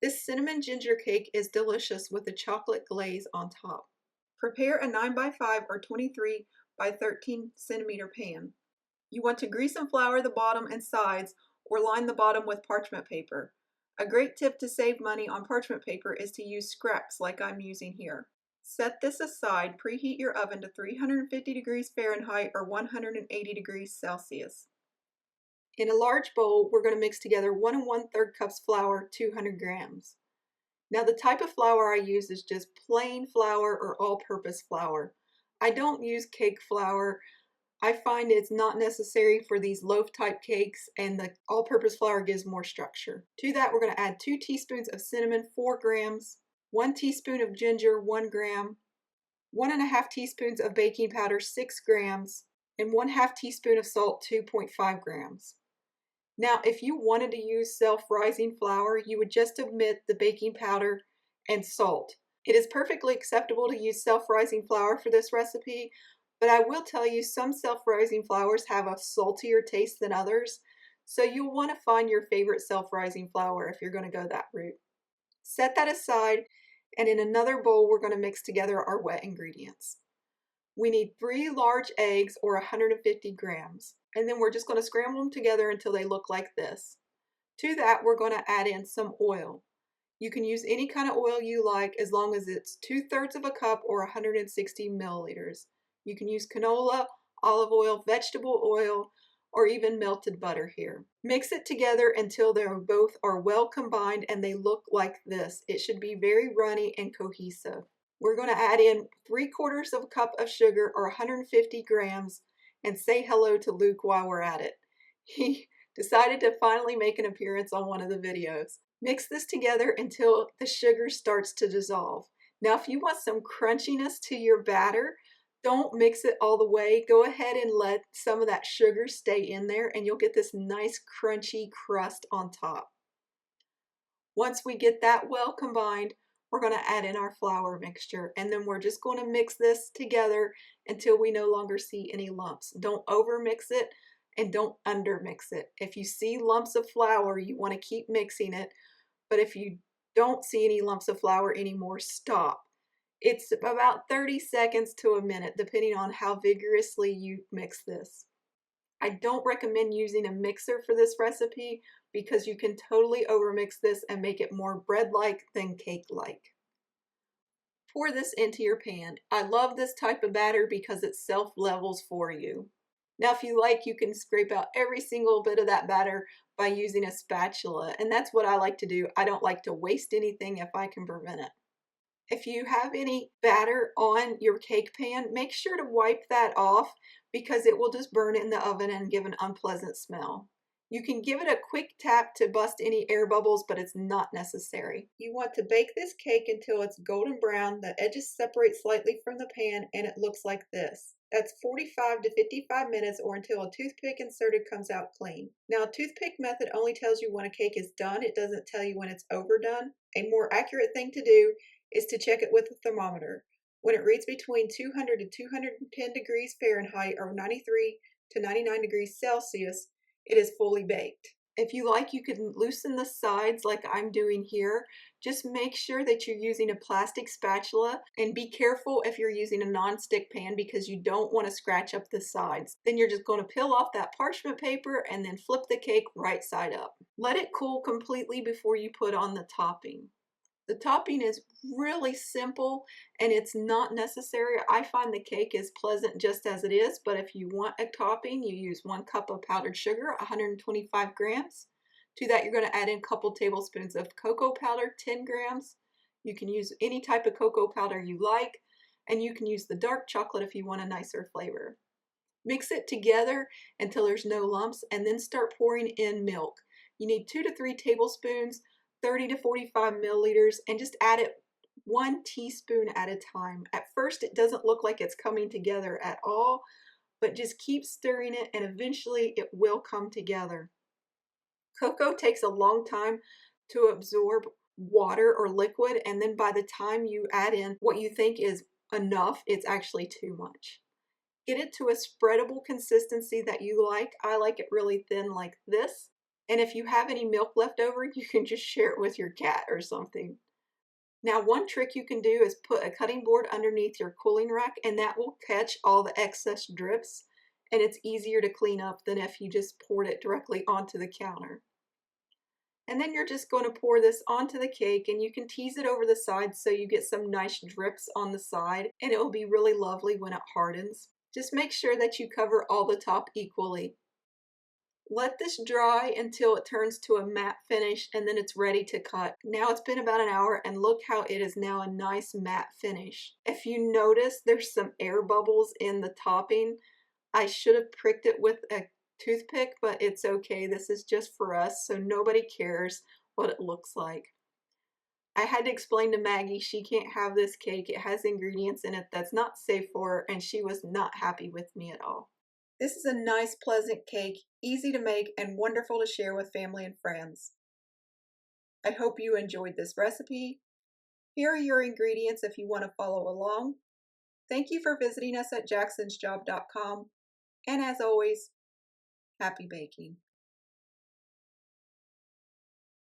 This cinnamon ginger cake is delicious with a chocolate glaze on top. Prepare a 9 by 5 or 23 by 13 centimeter pan. You want to grease and flour the bottom and sides or line the bottom with parchment paper. A great tip to save money on parchment paper is to use scraps like I'm using here. Set this aside, preheat your oven to 350 degrees Fahrenheit or 180 degrees Celsius. In a large bowl, we're going to mix together 1 1/3 cups flour, 200 grams. Now the type of flour I use is just plain flour or all-purpose flour. I don't use cake flour. I find it's not necessary for these loaf type cakes, and the all-purpose flour gives more structure. To that, we're going to add 2 teaspoons of cinnamon, 4 grams, 1 teaspoon of ginger, 1 gram, 1 1/2 teaspoons of baking powder, 6 grams, and 1/2 teaspoon of salt, 2.5 grams. Now, if you wanted to use self-rising flour, you would just omit the baking powder and salt. It is perfectly acceptable to use self-rising flour for this recipe, but I will tell you some self-rising flours have a saltier taste than others, so you'll want to find your favorite self-rising flour if you're going to go that route. Set that aside, and in another bowl, we're going to mix together our wet ingredients. We need 3 large eggs or 150 grams, and then we're just going to scramble them together until they look like this. To that, we're going to add in some oil. You can use any kind of oil you like as long as it's 2/3 of a cup or 160 milliliters. You can use canola, olive oil, vegetable oil, or even melted butter here. Mix it together until they both are well combined and they look like this. It should be very runny and cohesive. We're going to add in 3/4 of a cup of sugar or 150 grams and say hello to Luke while we're at it. He decided to finally make an appearance on one of the videos. Mix this together until the sugar starts to dissolve. Now, if you want some crunchiness to your batter, don't mix it all the way. Go ahead and let some of that sugar stay in there and you'll get this nice crunchy crust on top. Once we get that well combined, we're going to add in our flour mixture, and then we're just going to mix this together until we no longer see any lumps. Don't over mix it and don't under mix it. If you see lumps of flour, you want to keep mixing it, but if you don't see any lumps of flour anymore, stop. It's about 30 seconds to a minute, depending on how vigorously you mix this. I don't recommend using a mixer for this recipe because you can totally overmix this and make it more bread-like than cake-like. Pour this into your pan. I love this type of batter because it self-levels for you. Now, if you like, you can scrape out every single bit of that batter by using a spatula, and that's what I like to do. I don't like to waste anything if I can prevent it. If you have any batter on your cake pan, make sure to wipe that off because it will just burn in the oven and give an unpleasant smell. You can give it a quick tap to bust any air bubbles, but it's not necessary. You want to bake this cake until it's golden brown, the edges separate slightly from the pan, and it looks like this. That's 45 to 55 minutes or until a toothpick inserted comes out clean. Now, a toothpick method only tells you when a cake is done. It doesn't tell you when it's overdone. A more accurate thing to do is to check it with a thermometer. When it reads between 200 to 210 degrees Fahrenheit or 93 to 99 degrees Celsius, it is fully baked. If you like, you can loosen the sides like I'm doing here. Just make sure that you're using a plastic spatula and be careful if you're using a non-stick pan because you don't want to scratch up the sides. Then you're just going to peel off that parchment paper and then flip the cake right side up. Let it cool completely before you put on the topping. The topping is really simple and it's not necessary. I find the cake is pleasant just as it is, but if you want a topping, you use 1 cup of powdered sugar, 125 grams. To that, you're going to add in a couple tablespoons of cocoa powder, 10 grams. You can use any type of cocoa powder you like, and you can use the dark chocolate if you want a nicer flavor. Mix it together until there's no lumps, and then start pouring in milk. You need 2 to 3 tablespoons, 30 to 45 milliliters, and just add it 1 teaspoon at a time. At first, it doesn't look like it's coming together at all, but just keep stirring it and eventually it will come together. Cocoa takes a long time to absorb water or liquid, and then by the time you add in what you think is enough, it's actually too much. Get it to a spreadable consistency that you like. I like it really thin like this. And if you have any milk left over, you can just share it with your cat or something. Now, one trick you can do is put a cutting board underneath your cooling rack, and that will catch all the excess drips, and it's easier to clean up than if you just poured it directly onto the counter. And then you're just going to pour this onto the cake, and you can tease it over the side so you get some nice drips on the side, and it will be really lovely when it hardens. Just make sure that you cover all the top equally. Let this dry until it turns to a matte finish, and then it's ready to cut. Now it's been about an hour, and look how it is now a nice matte finish. If you notice, there's some air bubbles in the topping. I should have pricked it with a toothpick, but it's okay. This is just for us, so nobody cares what it looks like. I had to explain to Maggie she can't have this cake. It has ingredients in it that's not safe for her, and she was not happy with me at all. This is a nice, pleasant cake, easy to make and wonderful to share with family and friends. I hope you enjoyed this recipe. Here are your ingredients if you want to follow along. Thank you for visiting us at jacksonsjob.com. And as always, happy baking.